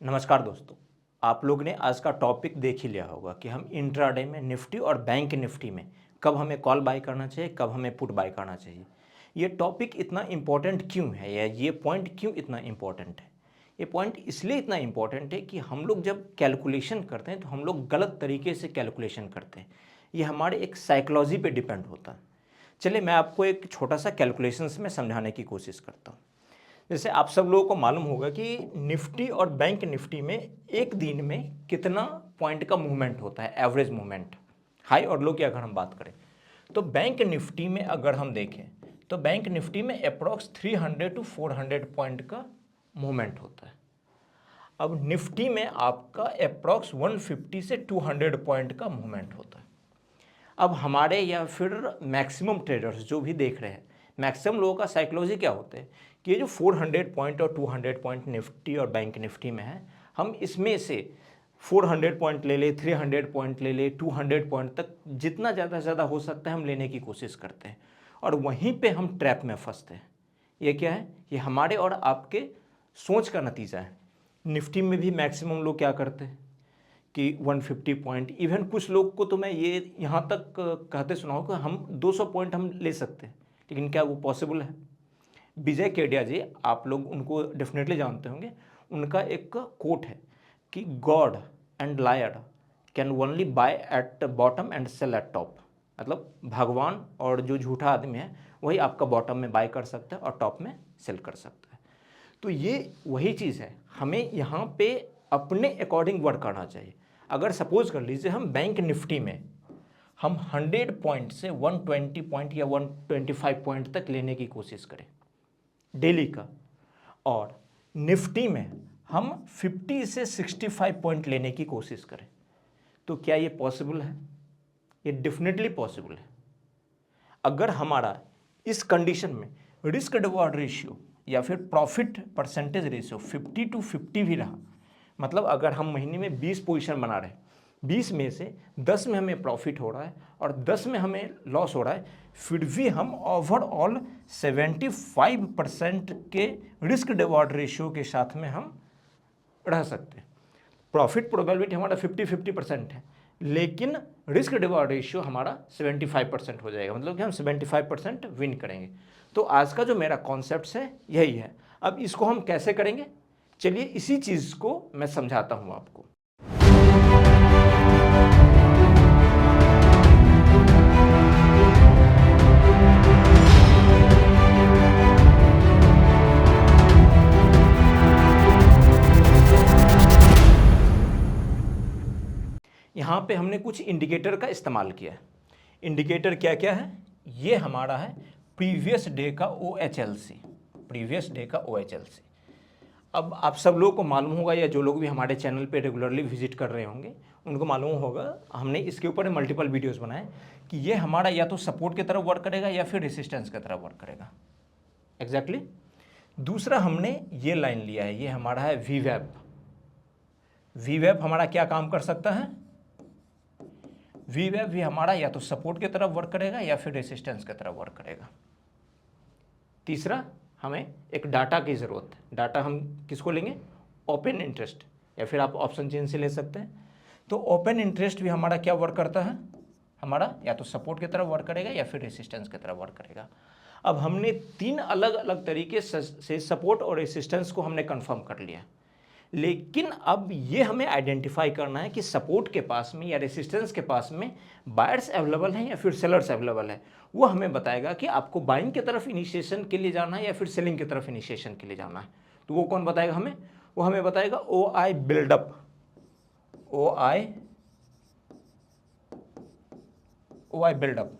नमस्कार दोस्तों। आप लोग ने आज का टॉपिक देख ही लिया होगा कि हम इंट्राडे में निफ्टी और बैंक निफ्टी में कब हमें कॉल बाय करना चाहिए, कब हमें पुट बाय करना चाहिए। ये टॉपिक इतना इम्पोर्टेंट क्यों है या ये पॉइंट क्यों इतना इम्पोर्टेंट है? ये पॉइंट इसलिए इतना इम्पोर्टेंट है कि हम लोग जब कैलकुलेशन करते हैं तो हम लोग गलत तरीके से कैलकुलेशन करते हैं। ये हमारे एक साइकोलॉजी पे डिपेंड होता है। चलिए मैं आपको एक छोटा सा कैलकुलेशंस में समझाने की कोशिश करता हूँ। जैसे आप सब लोगों को मालूम होगा कि निफ्टी और बैंक निफ्टी में एक दिन में कितना पॉइंट का मूवमेंट होता है, एवरेज मूवमेंट, हाई और लो की अगर हम बात करें तो बैंक निफ्टी में अगर हम देखें तो बैंक निफ्टी में अप्रॉक्स 300 टू 400 पॉइंट का मूवमेंट होता है। अब निफ्टी में आपका अप्रॉक्स 150 से 200 पॉइंट का मूवमेंट होता है। अब हमारे या फिर मैक्सिमम ट्रेडर्स जो भी देख रहे हैं, मैक्सिमम लोगों का साइकोलॉजी क्या होता है कि ये जो 400 पॉइंट और 200 पॉइंट निफ्टी और बैंक निफ्टी में है, हम इसमें से 400 पॉइंट ले ले, 300 पॉइंट ले ले, 200 पॉइंट तक जितना ज़्यादा से ज़्यादा हो सकता है हम लेने की कोशिश करते हैं और वहीं पे हम ट्रैप में फंसते हैं। ये क्या है? ये हमारे और आपके सोच का नतीजा है। निफ्टी में भी मैक्सिमम लोग क्या करते हैं कि 150 पॉइंट, इवन कुछ लोग को तो मैं ये यहाँ तक कहते सुना हूँ कि हम 200 पॉइंट हम ले सकते हैं, लेकिन क्या वो पॉसिबल है? विजय केडिया जी, आप लोग उनको डेफिनेटली जानते होंगे। उनका एक कोट है कि God and liar can only buy at bottom and sell at top. मतलब भगवान और जो झूठा आदमी है वही आपका बॉटम में बाय कर सकता है और टॉप में सेल कर सकता है। तो ये वही चीज़ है, हमें यहाँ पे अपने अकॉर्डिंग वर्क करना चाहिए। अगर सपोज कर लीजिए हम बैंक निफ्टी में हम 100 पॉइंट से 120 पॉइंट या 125 पॉइंट तक लेने की कोशिश करें डेली का, और निफ्टी में हम 50 से 65 पॉइंट लेने की कोशिश करें, तो क्या ये पॉसिबल है? ये डेफिनेटली पॉसिबल है। अगर हमारा इस कंडीशन में रिस्क रिवॉर्ड रेशियो या फिर प्रॉफिट परसेंटेज रेशियो 50 टू 50 भी रहा, मतलब अगर हम महीने में 20 पोजीशन बना रहे हैं, 20 में से 10 में हमें प्रॉफिट हो रहा है और 10 में हमें लॉस हो रहा है, फिर भी हम ओवरऑल 75% के रिस्क रिवॉर्ड रेशियो के साथ में हम रह सकते हैं। प्रॉफिट प्रोबेबिलिटी हमारा 50-50% है, लेकिन रिस्क रिवॉर्ड रेशियो हमारा 75% हो जाएगा, मतलब कि हम 75% विन करेंगे। तो आज का जो मेरा कॉन्सेप्ट है यही है। अब इसको हम कैसे करेंगे, चलिए इसी चीज़ को मैं समझाता हूँ आपको। यहाँ पे हमने कुछ इंडिकेटर का इस्तेमाल किया है। इंडिकेटर क्या क्या है? ये हमारा है प्रीवियस डे का OHLC, प्रीवियस डे का OHLC। अब आप सब लोगों को मालूम होगा, या जो लोग भी हमारे चैनल पे रेगुलरली विजिट कर रहे होंगे उनको मालूम होगा, हमने इसके ऊपर मल्टीपल वीडियोस बनाए कि ये हमारा या तो सपोर्ट की तरफ वर्क करेगा या फिर रेसिस्टेंस की तरफ वर्क करेगा। एग्जैक्टली। दूसरा हमने ये लाइन लिया है, ये हमारा है VWAP। VWAP हमारा क्या काम कर सकता है? VWAP भी हमारा या तो सपोर्ट की तरफ वर्क करेगा या फिर रेसिस्टेंस की तरफ वर्क करेगा। तीसरा, हमें एक डाटा की ज़रूरत है। डाटा हम किसको लेंगे? ओपन इंटरेस्ट, या फिर आप ऑप्शन चेन से ले सकते हैं। तो ओपन इंटरेस्ट भी हमारा क्या वर्क करता है? हमारा या तो सपोर्ट की तरफ वर्क करेगा या फिर रेसिस्टेंस की तरफ वर्क करेगा। अब हमने 3 अलग अलग तरीके से सपोर्ट और रेसिस्टेंस को हमने कंफर्म कर लिया, लेकिन अब ये हमें आइडेंटिफाई करना है कि सपोर्ट के पास में या रेसिस्टेंस के पास में बायर्स अवेलेबल हैं या फिर सेलर्स अवेलेबल है। वो हमें बताएगा कि आपको बाइंग की तरफ इनिशिएशन के लिए जाना है या फिर सेलिंग की तरफ इनिशिएशन के लिए जाना है। तो वो कौन बताएगा हमें? वो हमें बताएगा OI बिल्डअप। OI buildup.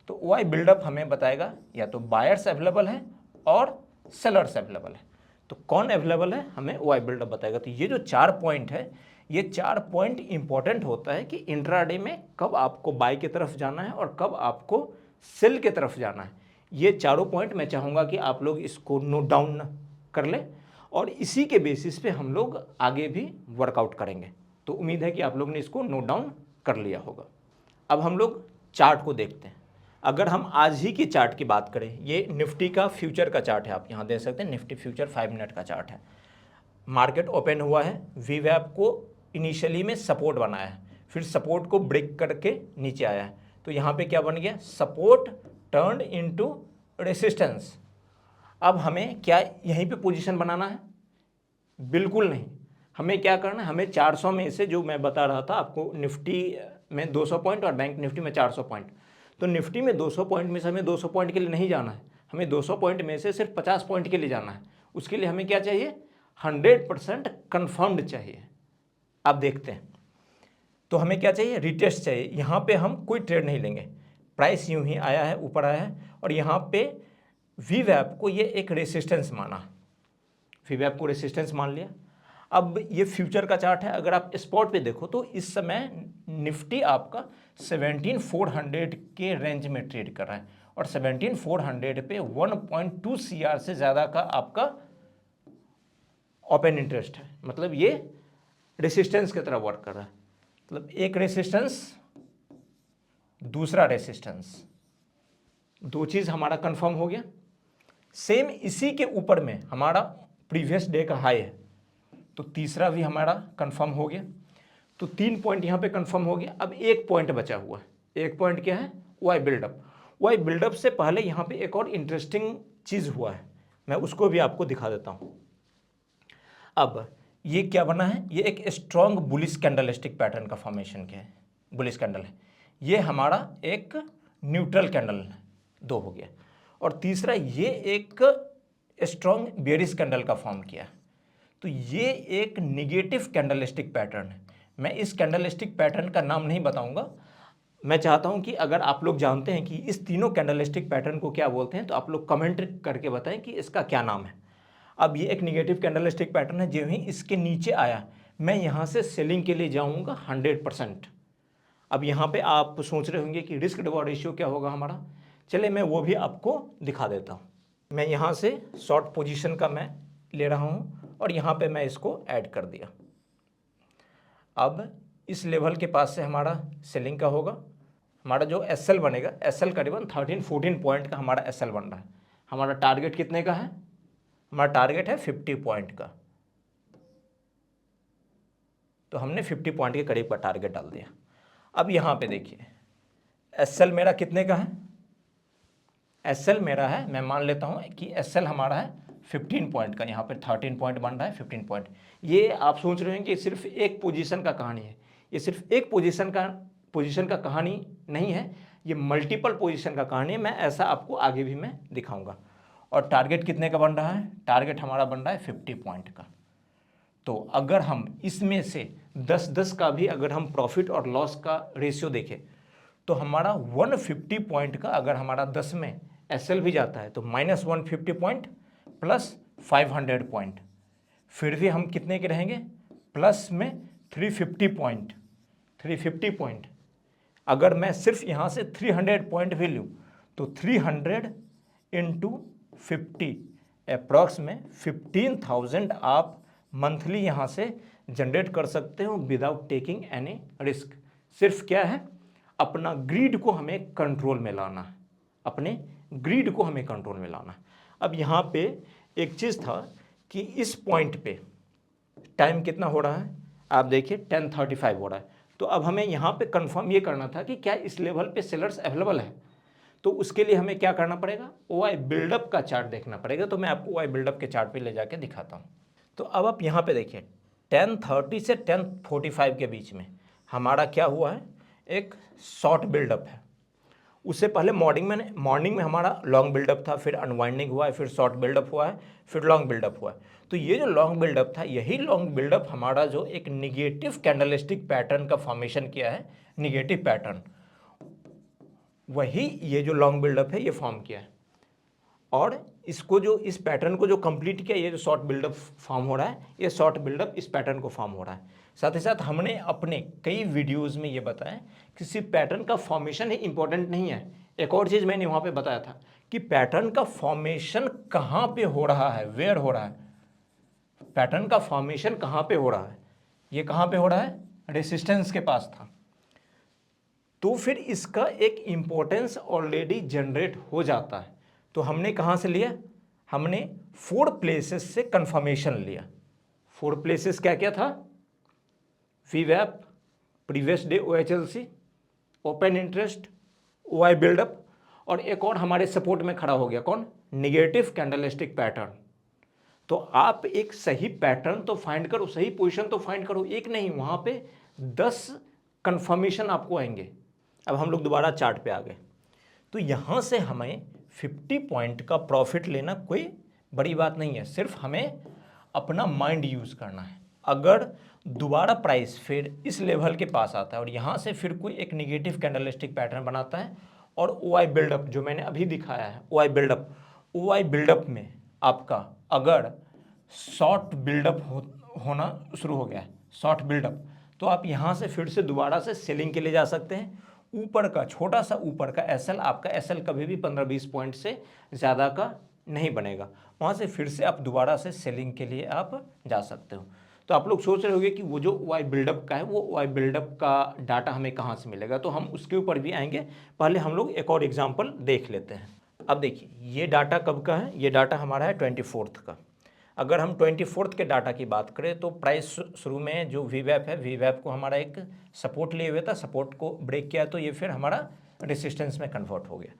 तो OI बिल्डअप हमें बताएगा या तो बायर्स अवेलेबल है और सेलर्स अवेलेबल है। तो कौन अवेलेबल है हमें OI बिल्डअप बताएगा। तो ये जो 4 पॉइंट है, ये 4 पॉइंट इंपॉर्टेंट होता है कि इंट्राडे में कब आपको बाय की तरफ जाना है और कब आपको सेल की तरफ जाना है। ये चारों पॉइंट मैं चाहूँगा कि आप लोग इसको नोट डाउन कर लें और इसी के बेसिस पे हम लोग आगे भी वर्कआउट करेंगे। तो उम्मीद है कि आप लोग ने इसको नोट डाउन कर लिया होगा। अब हम लोग चार्ट को देखते हैं। अगर हम आज ही की चार्ट की बात करें, ये निफ्टी का फ्यूचर का चार्ट है, आप यहाँ देख सकते हैं निफ्टी फ्यूचर 5 मिनट का चार्ट है। मार्केट ओपन हुआ है, वीवैप को इनिशियली में सपोर्ट बनाया है, फिर सपोर्ट को ब्रेक करके नीचे आया है, तो यहाँ पे क्या बन गया, सपोर्ट टर्न इनटू रेसिस्टेंस। अब हमें क्या यहीं पे पोजीशन बनाना है? बिल्कुल नहीं। हमें क्या करना है, हमें 400 में से, जो मैं बता रहा था आपको, निफ्टी में 200 पॉइंट और बैंक निफ्टी में 400 पॉइंट, तो निफ्टी में 200 पॉइंट में से हमें 200 पॉइंट के लिए नहीं जाना है, हमें 200 पॉइंट में से सिर्फ 50 पॉइंट के लिए जाना है। उसके लिए हमें क्या चाहिए, 100% कन्फर्म्ड चाहिए। आप देखते हैं, तो हमें क्या चाहिए, रिटेस्ट चाहिए। यहाँ पे हम कोई ट्रेड नहीं लेंगे, प्राइस यूं ही आया है, ऊपर आया है, और यहाँ पे वीवैप को ये एक रेसिस्टेंस माना, वीवैप को रेसिस्टेंस मान लिया। अब ये फ्यूचर का चार्ट है, अगर आप स्पॉट पे देखो तो इस समय निफ्टी आपका 17,400 के रेंज में ट्रेड कर रहा है, और 17,400 पे 1.2 CR से ज़्यादा का आपका ओपन इंटरेस्ट है, मतलब ये रेसिस्टेंस की तरह वर्क कर रहा है। मतलब एक रेसिस्टेंस, दूसरा रेसिस्टेंस, दो चीज़ हमारा कंफर्म हो गया। सेम इसी के ऊपर में हमारा प्रीवियस डे का हाई है, तो तीसरा भी हमारा कंफर्म हो गया। तो 3 पॉइंट यहाँ पे कंफर्म हो गया। अब एक पॉइंट बचा हुआ है, एक पॉइंट क्या है, वाई बिल्डअप। वाई बिल्डअप से पहले यहाँ पे एक और इंटरेस्टिंग चीज़ हुआ है, मैं उसको भी आपको दिखा देता हूँ। अब ये क्या बना है, ये एक स्ट्रॉन्ग बुलिश कैंडलस्टिक पैटर्न का फॉर्मेशन क्या है, बुलिश कैंडल है। ये हमारा एक न्यूट्रल कैंडल 2 हो गया, और तीसरा ये एक स्ट्रॉन्ग बेयरिश कैंडल का फॉर्म किया। तो ये एक निगेटिव कैंडलस्टिक पैटर्न है। मैं इस कैंडलस्टिक पैटर्न का नाम नहीं बताऊंगा, मैं चाहता हूं कि अगर आप लोग जानते हैं कि इस तीनों कैंडलस्टिक पैटर्न को क्या बोलते हैं, तो आप लोग कमेंट करके बताएं कि इसका क्या नाम है। अब ये एक निगेटिव कैंडलस्टिक पैटर्न है, जो ही इसके नीचे आया मैं यहाँ से सेलिंग के लिए जाऊँगा 100%। अब यहाँ पे आप सोच रहे होंगे कि रिस्क रिवॉर्ड रेशियो क्या होगा हमारा, चले मैं वो भी आपको दिखा देता हूँ। मैं यहाँ से शॉर्ट पोजीशन का मैं ले रहा हूँ, और यहाँ पे मैं इसको ऐड कर दिया। अब इस लेवल के पास से हमारा सेलिंग का होगा, हमारा जो एसएल बनेगा, एसएल करीबन 13-14 पॉइंट का हमारा एसएल बन रहा है। हमारा टारगेट कितने का है, हमारा टारगेट है 50 पॉइंट का, तो हमने 50 पॉइंट के करीब का टारगेट डाल दिया। अब यहाँ पे देखिए एसएल मेरा कितने का है, एसएल मेरा है, मैं मान लेता हूँ कि एसएल हमारा है 15 पॉइंट का, यहाँ पर 13 पॉइंट बन रहा है, 15 पॉइंट। ये आप सोच रहे हैं कि सिर्फ एक पोजीशन का कहानी है, ये सिर्फ एक पोजीशन का कहानी नहीं है, ये मल्टीपल पोजीशन का कहानी है। मैं ऐसा आपको आगे भी मैं दिखाऊंगा। और टारगेट कितने का बन रहा है, टारगेट हमारा बन रहा है 50 पॉइंट का। तो अगर हम इसमें से 10-10 का भी अगर हम प्रॉफिट और लॉस का रेशियो देखें, तो हमारा 150 पॉइंट का अगर हमारा 10 में एसएल भी जाता है, तो -150 पॉइंट प्लस 500 पॉइंट, फिर भी हम कितने के रहेंगे, प्लस में 350 पॉइंट। 350 पॉइंट अगर मैं सिर्फ यहाँ से 300 पॉइंट भी लूँ, तो 300 इंटू 50 अप्रॉक्स में 15,000 आप मंथली यहाँ से जनरेट कर सकते हो विदाउट टेकिंग एनी रिस्क। सिर्फ क्या है, अपना ग्रीड को हमें कंट्रोल में लाना है, अपने ग्रीड को हमें कंट्रोल में लाना है। अब यहाँ पे एक चीज़ था कि इस पॉइंट पे टाइम कितना हो रहा है, आप देखिए 10:35 हो रहा है। तो अब हमें यहाँ पे कंफर्म ये करना था कि क्या इस लेवल पे सेलर्स अवेलेबल है। तो उसके लिए हमें क्या करना पड़ेगा, ओआई बिल्डअप का चार्ट देखना पड़ेगा। तो मैं आपको ओआई बिल्डअप के चार्ट पे ले जाके दिखाता हूँ। तो अब आप यहाँ पे देखिए 10:30 से 10:45 के बीच में हमारा क्या हुआ है, एक शॉर्ट बिल्डअप है। उससे पहले मॉर्निंग में हमारा लॉन्ग बिल्डअप था, फिर अनवाइंडिंग हुआ है, फिर शॉर्ट बिल्डअप हुआ है, फिर लॉन्ग बिल्डअप हुआ है। तो ये जो लॉन्ग बिल्डअप था, यही लॉन्ग बिल्डअप हमारा जो एक निगेटिव कैंडलस्टिक पैटर्न का फॉर्मेशन किया है, निगेटिव पैटर्न, वही ये जो लॉन्ग बिल्डअप है ये फॉर्म किया है। और इसको जो इस पैटर्न को जो कंप्लीट किया, ये जो शॉर्ट बिल्डअप फॉर्म हो रहा है, ये शॉर्ट बिल्डअप इस पैटर्न को फॉर्म हो रहा है। साथ ही साथ हमने अपने कई वीडियोस में ये बताया कि सिर्फ पैटर्न का फॉर्मेशन ही इंपॉर्टेंट नहीं है। एक और चीज़ मैंने वहाँ पे बताया था कि पैटर्न का फॉर्मेशन कहाँ पे हो रहा है, वेयर हो रहा है, पैटर्न का फॉर्मेशन कहाँ पे हो रहा है, ये कहाँ पे हो रहा है, रेसिस्टेंस के पास था। तो फिर इसका एक इम्पोर्टेंस ऑलरेडी जनरेट हो जाता है। तो हमने कहाँ से लिया, हमने 4 प्लेसेस से कंफर्मेशन लिया, 4 प्लेसेस क्या क्या था, वीवैप, previous day OHLC, open interest, OI buildup, और एक और हमारे सपोर्ट में खड़ा हो गया कौन, निगेटिव कैंडलस्टिक पैटर्न। तो आप एक सही पैटर्न तो फाइंड करो, सही पोजीशन तो फाइंड करो, एक नहीं, वहां पे 10 कंफर्मेशन आपको आएंगे। अब हम लोग दोबारा चार्ट पे आ गए, तो यहां से हमें 50 पॉइंट का प्रॉफिट लेना कोई बड़ी बात नहीं है, सिर्फ हमें अपना माइंड यूज करना है। अगर दोबारा प्राइस फिर इस लेवल के पास आता है और यहाँ से फिर कोई एक निगेटिव कैंडलस्टिक पैटर्न बनाता है और OI बिल्डअप जो मैंने अभी दिखाया है, OI बिल्डअप में आपका अगर शॉर्ट बिल्डअप होना शुरू हो गया है, शॉर्ट बिल्डअप, तो आप यहाँ से फिर से दोबारा से सेलिंग के लिए जा सकते हैं। ऊपर का छोटा सा ऊपर का SL, आपका SL कभी भी 15-20 पॉइंट से ज़्यादा का नहीं बनेगा, वहाँ से फिर से आप दोबारा से सेलिंग के लिए आप जा सकते हो। तो आप लोग सोच रहे होंगे कि वो जो OI बिल्डअप का है, वो OI बिल्डअप का डाटा हमें कहाँ से मिलेगा, तो हम उसके ऊपर भी आएंगे। पहले हम लोग एक और एग्जांपल देख लेते हैं। अब देखिए ये डाटा कब का है, ये डाटा हमारा है 24 का। अगर हम 24 के डाटा की बात करें तो प्राइस शुरू में जो वीवैप है, वीवैप को हमारा एक सपोर्ट लिए हुए था, सपोर्ट को ब्रेक किया तो ये फिर हमारा रेसिस्टेंस में कन्वर्ट हो गया।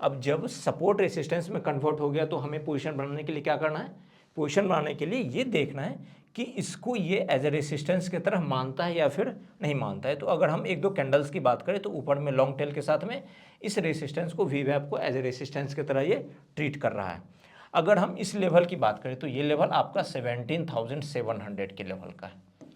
अब जब सपोर्ट रेसिस्टेंस में कन्वर्ट हो गया तो हमें पोजीशन बनाने के लिए क्या करना है, पोजीशन बनाने के लिए ये देखना है कि इसको ये एज ए रेसिस्टेंस की तरह मानता है या फिर नहीं मानता है। तो अगर हम 1-2 कैंडल्स की बात करें तो ऊपर में लॉन्ग टेल के साथ में इस रेसिस्टेंस को, वीवैप को एज ए रेसिस्टेंस की तरह ये ट्रीट कर रहा है। अगर हम इस लेवल की बात करें तो ये लेवल आपका 17,700 के लेवल का है।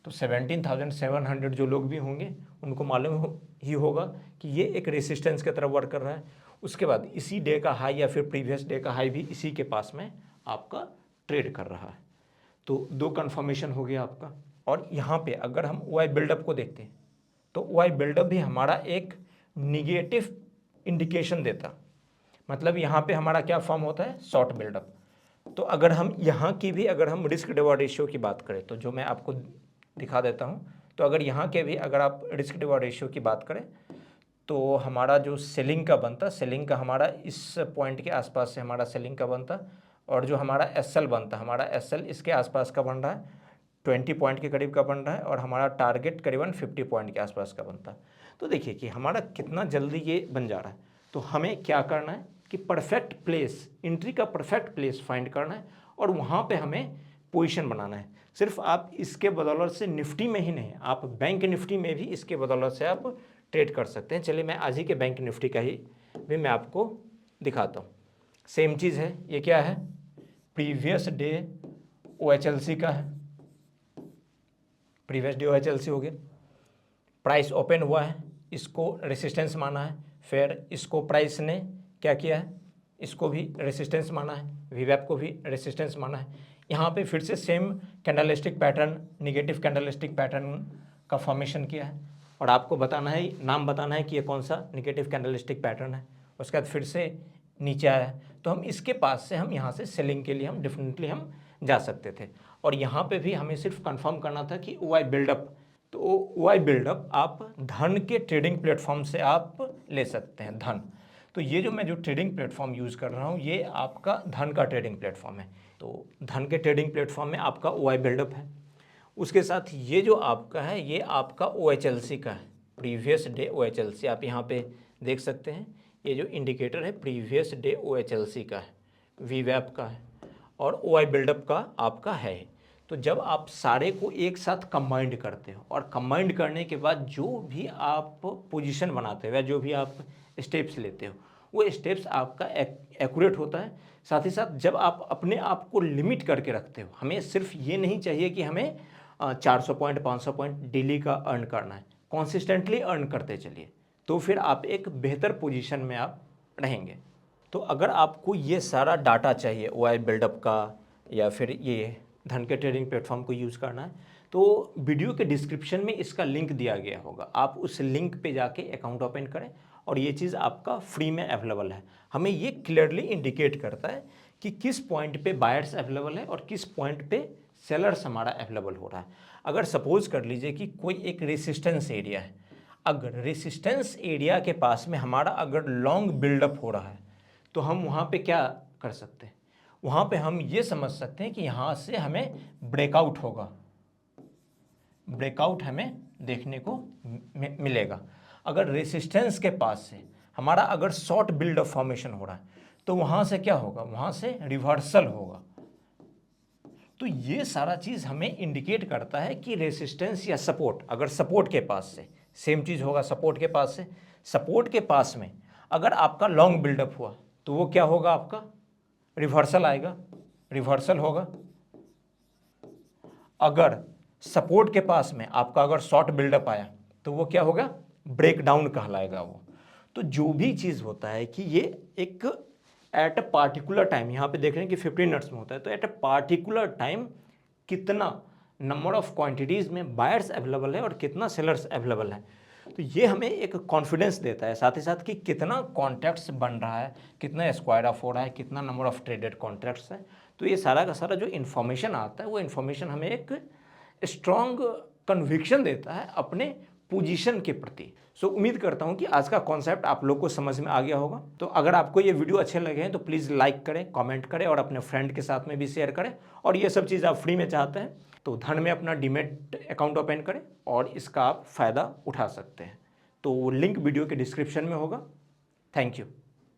तो 17,700 जो लोग भी होंगे उनको मालूम ही होगा कि ये एक रेसिस्टेंस की तरह वर्क कर रहा है। उसके बाद इसी डे का हाई या फिर प्रीवियस डे का हाई भी इसी के पास में आपका ट्रेड कर रहा है। तो 2 कन्फर्मेशन हो गया आपका। और यहाँ पे अगर हम OI बिल्डअप को देखते हैं तो OI बिल्डअप भी हमारा एक निगेटिव इंडिकेशन देता, मतलब यहाँ पे हमारा क्या फॉर्म होता है, शॉर्ट बिल्डअप। तो अगर हम यहाँ की भी अगर हम रिस्क रिवॉर्ड रेशियो की बात करें तो जो मैं आपको दिखा देता हूँ, तो अगर यहाँ के भी अगर आप रिस्क रिवॉर्ड रेशियो की बात करें तो हमारा जो सेलिंग का बनता, सेलिंग का हमारा इस पॉइंट के आसपास से हमारा सेलिंग का बनता, और जो हमारा SL बनता, हमारा SL इसके आसपास का बन रहा है, 20 पॉइंट के करीब का बन रहा है, और हमारा टारगेट करीबन 50 पॉइंट के आसपास का बनता है। तो देखिए कि हमारा कितना जल्दी ये बन जा रहा है। तो हमें क्या करना है कि परफेक्ट प्लेस, एंट्री का परफेक्ट प्लेस फाइंड करना है और वहाँ पे हमें पोजीशन बनाना है। सिर्फ आप इसके बदौलत से निफ्टी में ही नहीं, आप बैंक निफ्टी में भी इसके बदौलत से आप ट्रेड कर सकते हैं। चलिए मैं आज ही के बैंक निफ्टी का ही भी मैं आपको दिखाता हूँ। सेम चीज़ है, ये क्या है, प्रीवियस डे OHLC का है, प्रीवियस डे OHLC हो गया, प्राइस ओपन हुआ है, इसको रेसिस्टेंस माना है, फिर इसको प्राइस ने क्या किया है, इसको भी रेसिस्टेंस माना है, वीवैप को भी रेसिस्टेंस माना है। यहाँ पे फिर से same candlestick pattern, negative candlestick pattern का फॉर्मेशन किया है और आपको बताना है, नाम बताना है कि ये कौन सा निगेटिव कैंडलस्टिक पैटर्न है। उसके बाद फिर से नीचे आया है, तो हम इसके पास से हम यहाँ से सेलिंग के लिए हम डेफिनेटली हम जा सकते थे। और यहाँ पे भी हमें सिर्फ कंफर्म करना था कि OI बिल्डअप, तो OI बिल्डअप आप धन के ट्रेडिंग प्लेटफॉर्म से आप ले सकते हैं, धन। तो ये जो मैं जो ट्रेडिंग प्लेटफॉर्म यूज़ कर रहा हूँ ये आपका धन का ट्रेडिंग प्लेटफॉर्म है। तो धन के ट्रेडिंग प्लेटफॉर्म में आपका OI बिल्डअप है, उसके साथ ये जो आपका है ये आपका OHLC का है, प्रीवियस डे OHLC। आप यहाँ पे देख सकते हैं ये जो इंडिकेटर है प्रीवियस डे OHLC का है, वीवैप का है और OI बिल्डअप का आपका है। तो जब आप सारे को एक साथ कंबाइंड करते हो और कंबाइंड करने के बाद जो भी आप पोजीशन बनाते हो या जो भी आप स्टेप्स लेते हो वो स्टेप्स आपका एक्यूरेट होता है। साथ ही साथ जब आप अपने आप को लिमिट करके रखते हो, हमें सिर्फ ये नहीं चाहिए कि हमें 400 पॉइंट 500 पॉइंट डेली का अर्न करना है, कॉन्सिस्टेंटली अर्न करते चलिए, तो फिर आप एक बेहतर पोजीशन में आप रहेंगे। तो अगर आपको ये सारा डाटा चाहिए OI बिल्डअप का या फिर ये धन के ट्रेडिंग प्लेटफॉर्म को यूज़ करना है तो वीडियो के डिस्क्रिप्शन में इसका लिंक दिया गया होगा, आप उस लिंक पे जाके अकाउंट ओपन करें और ये चीज़ आपका फ्री में अवेलेबल है। हमें ये क्लियरली इंडिकेट करता है कि किस पॉइंट पे बायर्स अवेलेबल है और किस पॉइंट पे सेलर्स हमारा अवेलेबल हो रहा है। अगर सपोज कर लीजिए कि कोई एक रेसिस्टेंस एरिया है, अगर रेसिस्टेंस एरिया के पास में हमारा अगर लॉन्ग बिल्डअप हो रहा है तो हम वहाँ पे क्या कर सकते हैं, वहाँ पे हम ये समझ सकते हैं कि यहाँ से हमें ब्रेकआउट होगा, ब्रेकआउट हमें देखने को मिलेगा। अगर रेसिस्टेंस के पास से हमारा अगर शॉर्ट बिल्ड ऑफ फॉर्मेशन हो रहा है तो वहाँ से क्या होगा, वहाँ से रिवर्सल होगा। तो ये सारा चीज़ हमें इंडिकेट करता है कि रेसिस्टेंस या सपोर्ट, अगर सपोर्ट के पास से सेम चीज़ होगा, सपोर्ट के पास से, सपोर्ट के पास में अगर आपका लॉन्ग बिल्डअप हुआ तो वो क्या होगा, आपका रिवर्सल आएगा, रिवर्सल होगा। अगर सपोर्ट के पास में आपका अगर शॉर्ट बिल्डअप आया तो वो क्या होगा, ब्रेकडाउन कहलाएगा वो। तो जो भी चीज़ होता है कि ये एक एट अ पार्टिकुलर टाइम, यहाँ पे देख रहे हैं कि 15 मिनट्स में होता है, तो एट अ पार्टिकुलर टाइम कितना नंबर ऑफ क्वांटिटीज़ में बायर्स अवेलेबल है और कितना सेलर्स अवेलेबल है, तो ये हमें एक कॉन्फिडेंस देता है, साथ ही साथ कि कितना कॉन्ट्रैक्ट्स बन रहा है, कितना स्क्वायर ऑफ हो रहा है, कितना नंबर ऑफ ट्रेडेड कॉन्ट्रैक्ट्स है। तो ये सारा का सारा जो इन्फॉर्मेशन आता है वो इन्फॉर्मेशन हमें एक स्ट्रॉन्ग कन्विक्शन देता है अपने पोजीशन के प्रति। सो उम्मीद करता हूं कि आज का कॉन्सेप्ट आप लोग को समझ में आ गया होगा। तो अगर आपको ये वीडियो अच्छे लगे हैं तो प्लीज़ लाइक करें, कमेंट करें और अपने फ्रेंड के साथ में भी शेयर करें। और ये सब चीज़ आप फ्री में चाहते हैं तो धन में अपना डीमैट अकाउंट ओपन करें और इसका आप फ़ायदा उठा सकते हैं। तो लिंक वीडियो के डिस्क्रिप्शन में होगा। Thank you.